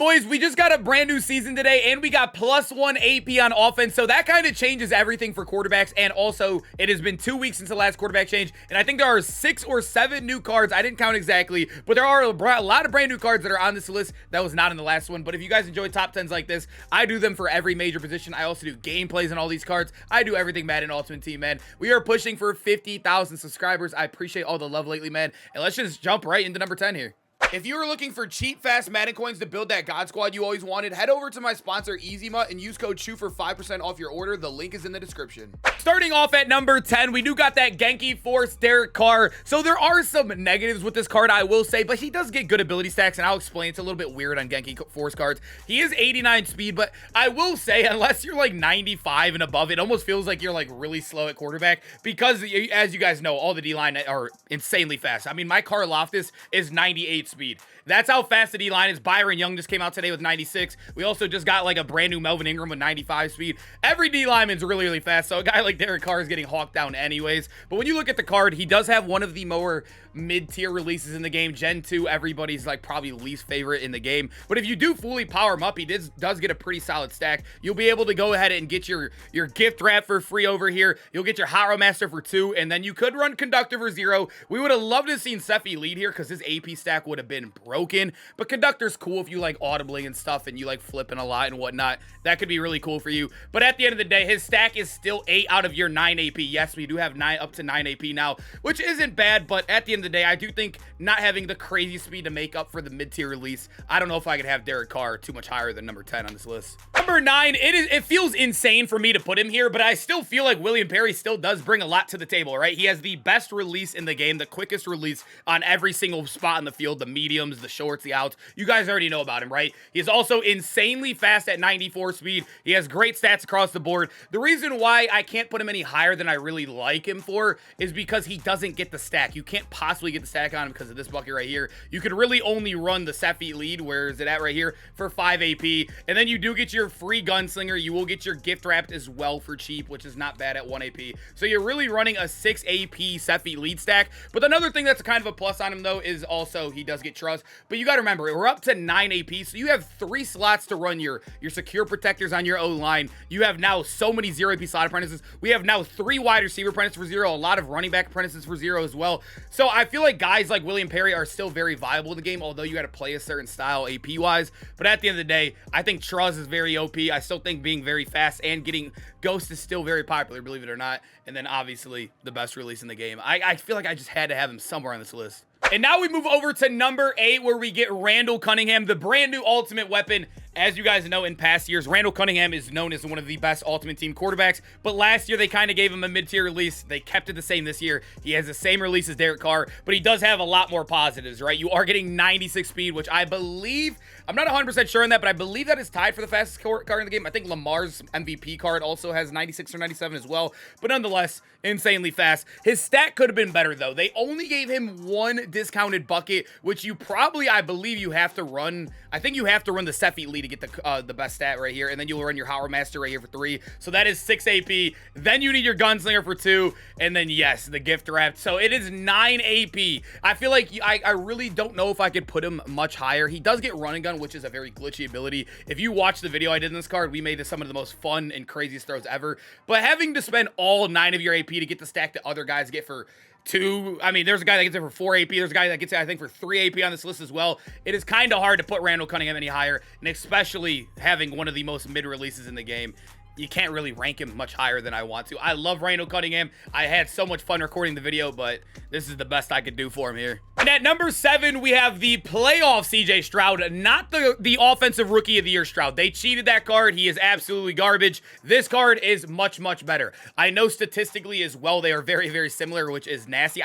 boys, we just got a brand new season today, and we got +1 AP on offense, so that kind of changes everything for quarterbacks. And also, it has been 2 weeks since the last quarterback change, and I think there are 6 or 7 new cards. I didn't count exactly, but there are a lot of brand new cards that are on this list that was not in the last one. But if you guys enjoy top 10s like this, I do them for every major position. I also do gameplays on all these cards. I do everything Madden Ultimate Team, man. We are pushing for 50,000 subscribers. I appreciate all the love lately, man. And let's just jump right into number 10 here. If you are looking for cheap, fast Madden coins to build that God Squad you always wanted, head over to my sponsor, EasyMut, and use code CHEW for 5% off your order. The link is in the description. Starting off at number 10, we do got that Genki Force Derek Carr. So there are some negatives with this card, I will say, but he does get good ability stacks, and I'll explain. It's a little bit weird on Genki Force cards. He is 89 speed, but I will say, unless you're like 95 and above, it almost feels like you're like really slow at quarterback because, as you guys know, all the D-line are insanely fast. I mean, my Carr Loftus is 98 speed. That's how fast the D-line is. Byron Young just came out today with 96. We also just got like a brand new Melvin Ingram with 95 speed. Every D-lineman's really, really fast, so a guy like Derek Carr is getting hawked down anyways. But when you look at the card, he does have one of the more mid-tier releases in the game. Gen 2, everybody's like probably least favorite in the game. But if you do fully power him up, he does get a pretty solid stack. You'll be able to go ahead and get your gift wrap for free over here. You'll get your Haro Master for 2, and then you could run Conductor for 0. We would have loved to have seen Seffi lead here because his AP stack would have been broken. But Conductor's cool if you like audibling and stuff and you like flipping a lot and whatnot. That could be really cool for you. But at the end of the day, his stack is still 8 out of your 9 AP. Yes, we do have up to 9 AP now, which isn't bad. But at the end of the day, I do think not having the crazy speed to make up for the mid-tier release, I don't know if I could have Derek Carr too much higher than number 10 on this list. Number 9, it feels insane for me to put him here, but I still feel like William Perry still does bring a lot to the table, right? He has the best release in the game, the quickest release on every single spot in the field, the mediums, the shorts, the outs. You guys already know about him, right? He's also insanely fast at 94 speed. He has great stats across the board. The reason why I can't put him any higher than I really like him for is because he doesn't get the stack. You can't possibly get the stack on him because of this bucket right here. You could really only run the Seffi lead, where is it at right here, for 5 AP. And then you do get your free gunslinger. You will get your gift wrapped as well for cheap, which is not bad at 1 AP. So you're really running a 6 AP Seffi lead stack. But another thing that's kind of a plus on him, though, is also he does get trust. But you got to remember, we're up to 9 AP, so you have 3 slots to run your secure protectors on your O-line. You have now so many 0 AP slot apprentices. We have now 3 wide receiver apprentices for 0, a lot of running back apprentices for 0 as well. So I feel like guys like William Perry are still very viable in the game, although you got to play a certain style AP-wise. But at the end of the day, I think Truz is very OP. I still think being very fast and getting Ghost is still very popular, believe it or not. And then obviously the best release in the game. I feel like I just had to have him somewhere on this list. And now we move over to number 8, where we get Randall Cunningham, the brand new ultimate weapon. As you guys know, in past years, Randall Cunningham is known as one of the best Ultimate Team quarterbacks, but last year they kind of gave him a mid-tier release. They kept it the same this year. He has the same release as Derek Carr, but he does have a lot more positives, right? You are getting 96 speed, which I believe, I'm not 100% sure on that, but I believe that is tied for the fastest card in the game. I think Lamar's MVP card also has 96 or 97 as well, but nonetheless, insanely fast. His stat could have been better, though. They only gave him 1 discounted bucket, which you probably, I believe you have to run. I think you have to run the Seffi lead to get the best stat right here, and then you'll run your Haro Master right here for 3. So that is 6 AP. Then you need your Gunslinger for 2, and then yes, the gift wrap. So it is 9 AP. I feel like I really don't know if I could put him much higher. He does get Running Gun, which is a very glitchy ability. If you watch the video I did in this card, we made some of the most fun and craziest throws ever. But having to spend all 9 of your AP to get the stack that other guys get for 2, I mean, there's a guy that gets it for 4 AP. There's a guy that gets it, I think, for 3 AP on this list as well. It is kind of hard to put Randall Cunningham any higher, and especially having one of the most mid-releases in the game. You can't really rank him much higher than I want to. I love Randall Cunningham. I had so much fun recording the video, but this is the best I could do for him here. And at number 7, we have the playoff CJ Stroud, not the offensive rookie of the year Stroud. They cheated that card. He is absolutely garbage. This card is much, much better. I know statistically as well they are very, very similar, which is nasty.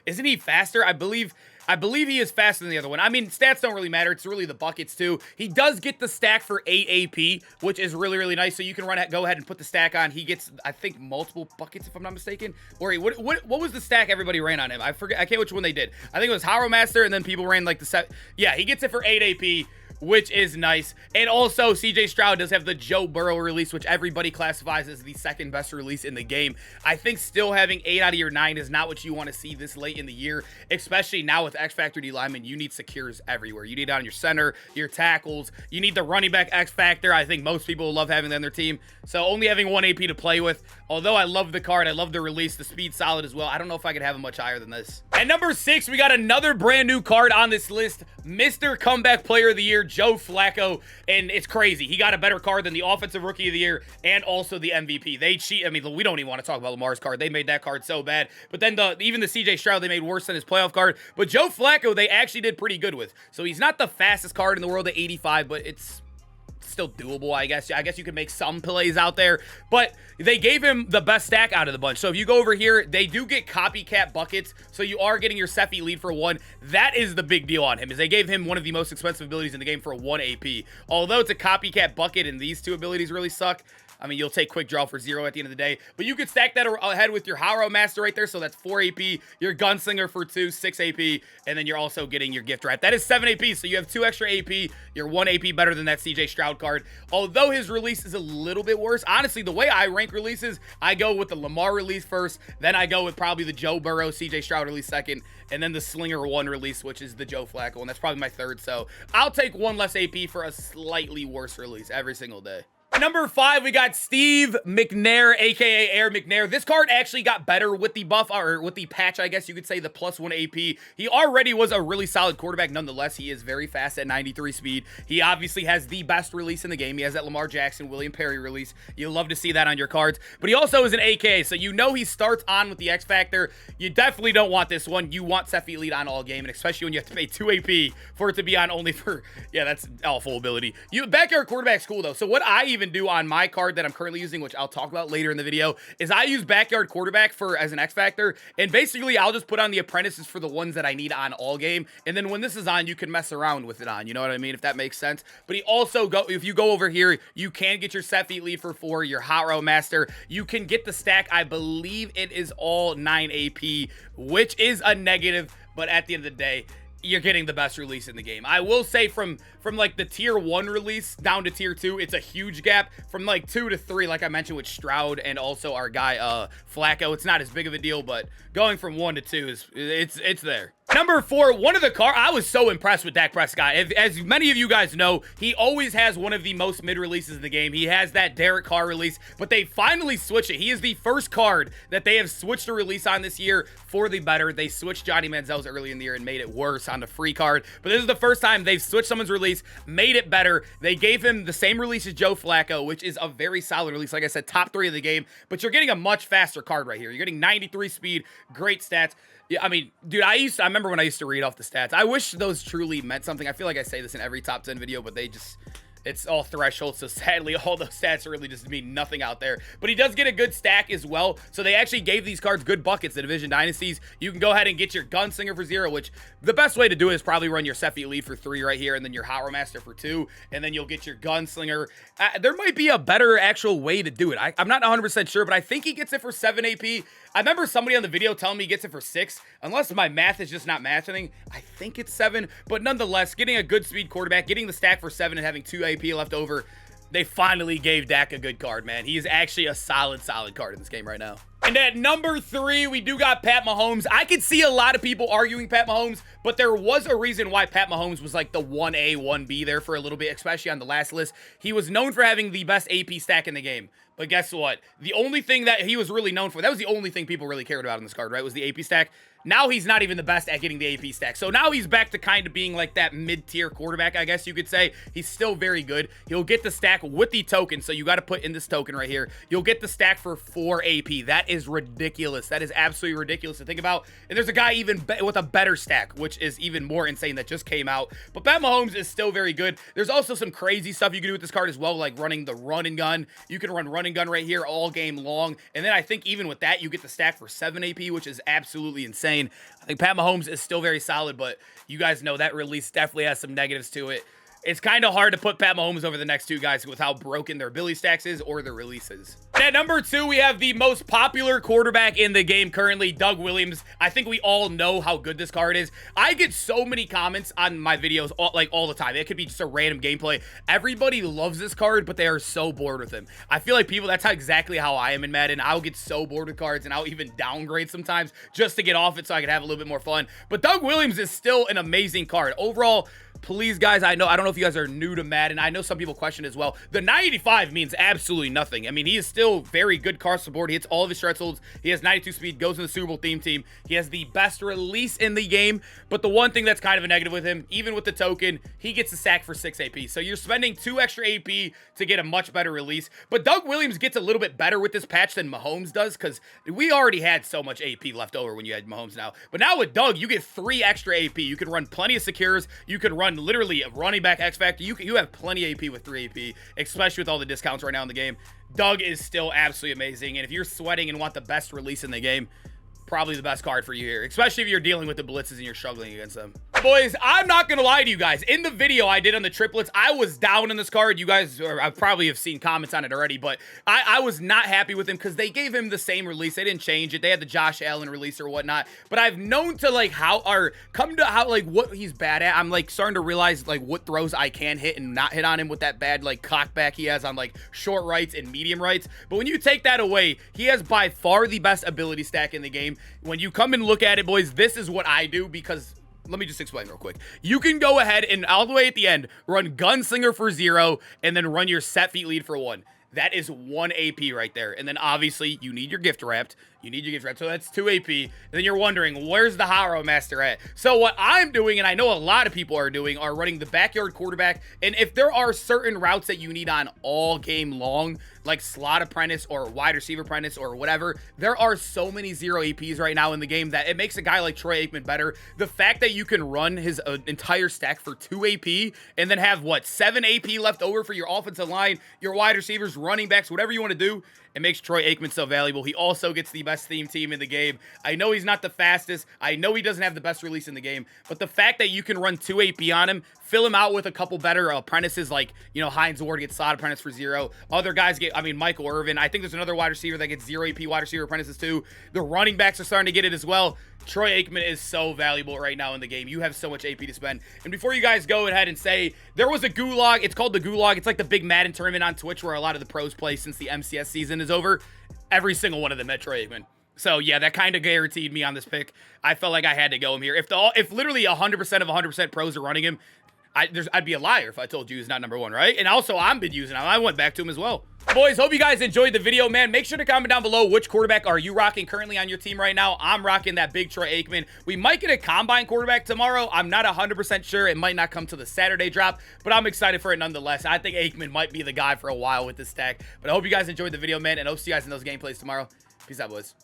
Isn't he faster? I believe he is faster than the other one. I mean, stats don't really matter. It's really the buckets, too. He does get the stack for 8 AP, which is really, really nice. So you can go ahead and put the stack on. He gets, I think, multiple buckets, if I'm not mistaken. Or what was the stack everybody ran on him? I forget. I can't which one they did. I think it was Haro Master, and then people ran like the set. Yeah, he gets it for 8 AP, which is nice. And also, CJ Stroud does have the Joe Burrow release, which everybody classifies as the second best release in the game. I think still having 8 out of your 9 is not what you want to see this late in the year, especially now with X Factor D linemen. You need secures everywhere. You need it on your center, your tackles. You need the running back X Factor. I think most people will love having that on their team. So only having 1 AP to play with. Although I love the card, I love the release, the speed solid as well. I don't know if I could have it much higher than this. At number 6, we got another brand new card on this list. Mr. Comeback Player of the Year, Joe Flacco. And it's crazy. He got a better card than the Offensive Rookie of the Year and also the MVP. They cheat. I mean, we don't even want to talk about Lamar's card. They made that card so bad. But then even the CJ Stroud, they made worse than his playoff card. But Joe Flacco, they actually did pretty good with. So he's not the fastest card in the world at 85, but it's still doable, I guess. I guess you could make some plays out there, but they gave him the best stack out of the bunch. So if you go over here, they do get copycat buckets, so you are getting your Cephii lead for 1. That is the big deal on him, is they gave him one of the most expensive abilities in the game for 1 AP. Although it's a copycat bucket and these 2 abilities really suck, I mean, you'll take quick draw for 0 at the end of the day, but you could stack that ahead with your Haro Master right there, so that's 4 AP, your Gunslinger for 2, 6 AP, and then you're also getting your Gift Wrap. That is 7 AP, so you have 2 extra AP. You're 1 AP better than that CJ Stroud card. Although his release is a little bit worse, honestly, the way I rank releases, I go with the Lamar release first, then I go with probably the Joe Burrow, CJ Stroud release second, and then the Slinger 1 release, which is the Joe Flacco, and that's probably my third, so I'll take 1 less AP for a slightly worse release every single day. Number 5, we got Steve McNair, aka Air McNair. This card actually got better with the buff, or with the patch, I guess you could say, the +1 AP. He already was a really solid quarterback. Nonetheless, he is very fast at 93 speed. He obviously has the best release in the game. He has that Lamar Jackson, William Perry release. You love to see that on your cards. But he also is an AKA, so you know he starts on with the X Factor. You definitely don't want this one. You want Cephii lead on all game, and especially when you have to pay 2 AP for it to be on only for, yeah, that's awful ability. Backyard quarterback's cool, though. So what I even do on my card that I'm currently using, which I'll talk about later in the video, is I use backyard quarterback as an X Factor, and basically I'll just put on the apprentices for the ones that I need on all game, and then when this is on, you can mess around with it on, you know what I mean, if that makes sense. But he also, if you go over here, you can get your Cephii lead for 4, your Haro Master, you can get the stack, I believe it is all 9 AP, which is a negative, but at the end of the day, you're getting the best release in the game. I will say from like the tier 1 release down to tier 2, it's a huge gap. From like 2 to 3, like I mentioned with Stroud and also our guy Flacco, it's not as big of a deal, but going from 1 to 2 it's there. Number 4, one of the I was so impressed with Dak Prescott. As many of you guys know, he always has one of the most mid releases in the game. He has that Derek Carr release, but they finally switched it. He is the first card that they have switched a release on this year for the better. They switched Johnny Manziel's early in the year and made it worse on the free card, but this is the first time they've switched someone's release, made it better. They gave him the same release as Joe Flacco, which is a very solid release. Like I said, top 3 of the game, but you're getting a much faster card right here. You're getting 93 speed, great stats. Yeah, I mean, dude, I remember when I used to read off the stats. I wish those truly meant something. I feel like I say this in every top 10 video, but it's all threshold, so sadly all those stats really just mean nothing out there. But he does get a good stack as well, so they actually gave these cards good buckets, the Division Dynasties. You can go ahead and get your Gunslinger for 0, which the best way to do it is probably run your Cephii lead for 3 right here, and then your Haro Master for 2, and then you'll get your Gunslinger. There might be a better actual way to do it. I'm not 100% sure, but I think he gets it for 7 AP. I remember somebody on the video telling me he gets it for 6. Unless my math is just not matching, I think it's 7. But nonetheless, getting a good speed quarterback, getting the stack for 7 and having 2 AP left over, they finally gave Dak a good card, man. He is actually a solid card in this game right now. And at number 3, we do got Pat Mahomes. I could see a lot of people arguing Pat Mahomes, but there was a reason why Pat Mahomes was like the 1A, 1B there for a little bit, especially on the last list. He was known for having the best AP stack in the game. But guess what? The only thing that he was really known for, that was the only thing people really cared about in this card, right? Was the AP stack. Now he's not even the best at getting the AP stack. So now he's back to kind of being like that mid-tier quarterback, I guess you could say. He's still very good. He'll get the stack with the token. So you got to put in this token right here. You'll get the stack for 4 AP. That is ridiculous. That is absolutely ridiculous to think about. And there's a guy even with a better stack, which is even more insane, that just came out. But Pat Mahomes is still very good. There's also some crazy stuff you can do with this card as well, like running the run and gun. You can run run and gun right here all game long. And then I think even with that, you get the stack for 7 AP, which is absolutely insane. I think Pat Mahomes is still very solid, but you guys know that release definitely has some negatives to it. It's kind of hard to put Pat Mahomes over the next two guys with how broken their ability stacks is or their releases. And at number 2, we have the most popular quarterback in the game currently, Doug Williams. I think we all know how good this card is. I get so many comments on my videos all the time. It could be just a random gameplay. Everybody loves this card, but they are so bored with him. I feel like people, that's exactly how I am in Madden. I'll get so bored with cards, and I'll even downgrade sometimes just to get off it so I can have a little bit more fun. But Doug Williams is still an amazing card. Overall, please, guys, I don't know if you guys are new to Madden. I know some people question as well. The 985 means absolutely nothing. I mean, he is still very good across the board. He hits all of his stretch holds. He has 92 speed, goes in the Super Bowl theme team. He has the best release in the game. But the one thing that's kind of a negative with him, even with the token, he gets a sack for 6 AP. So you're spending 2 extra AP to get a much better release. But Doug Williams gets a little bit better with this patch than Mahomes does, because we already had so much AP left over when you had Mahomes now. But now with Doug, you get 3 extra AP. You can run plenty of secures. You can run literally a running back X Factor. You have plenty of AP with 3 AP, especially with all the discounts right now in the game. Doug is still absolutely amazing, and if you're sweating and want the best release in the game, probably the best card for you here, especially if you're dealing with the blitzes and you're struggling against them. Boys, I'm not gonna lie to you guys. In the video I did on the triplets, I was down on this card. You guys I probably have seen comments on it already, but I was not happy with him because they gave him the same release. They didn't change it. They had the Josh Allen release or whatnot, but I've known to like what he's bad at. I'm like starting to realize like what throws I can hit and not hit on him with that bad like cock back he has on like short rights and medium rights. But when you take that away, he has by far the best ability stack in the game. When you come and look at it, boys, this is what I do, because let me just explain real quick. You can go ahead and all the way at the end, run Gunslinger for 0 and then run your set feet lead for 1. That is 1 AP right there. And then obviously you need your gift wrapped. So that's 2 AP. And then you're wondering, where's the Haro Master at? So what I'm doing, and I know a lot of people are doing, are running the backyard quarterback. And if there are certain routes that you need on all game long, like slot apprentice or wide receiver apprentice or whatever, there are so many 0 APs right now in the game that it makes a guy like Troy Aikman better. The fact that you can run his entire stack for 2 AP and then have, what, 7 AP left over for your offensive line, your wide receivers, running backs, whatever you want to do, it makes Troy Aikman so valuable. He also gets the best theme team in the game. I know he's not the fastest. I know he doesn't have the best release in the game. But the fact that you can run 2 AP on him, fill him out with a couple better apprentices like, you know, Hines Ward gets slot apprentice for 0. Other guys get, I mean, Michael Irvin. I think there's another wide receiver that gets 0 AP wide receiver apprentices too. The running backs are starting to get it as well. Troy Aikman is so valuable right now in the game. You have so much AP to spend. And before you guys go ahead and say, there was a gulag. It's called the gulag. It's like the big Madden tournament on Twitch where a lot of the pros play since the MCS season is over. Every single one of them met Troy Aikman. So yeah, that kind of guaranteed me on this pick. I felt like I had to go him here. If literally 100% of 100% pros are running him, I'd be a liar if I told you he's not number 1, right? And also, I've been using him. I went back to him as well. Boys, hope you guys enjoyed the video, man. Make sure to comment down below which quarterback are you rocking currently on your team right now. I'm rocking that big Troy Aikman. We might get a combine quarterback tomorrow. I'm not 100% sure. It might not come to the Saturday drop, but I'm excited for it nonetheless. I think Aikman might be the guy for a while with this stack. But I hope you guys enjoyed the video, man, and I'll see you guys in those gameplays tomorrow. Peace out, boys.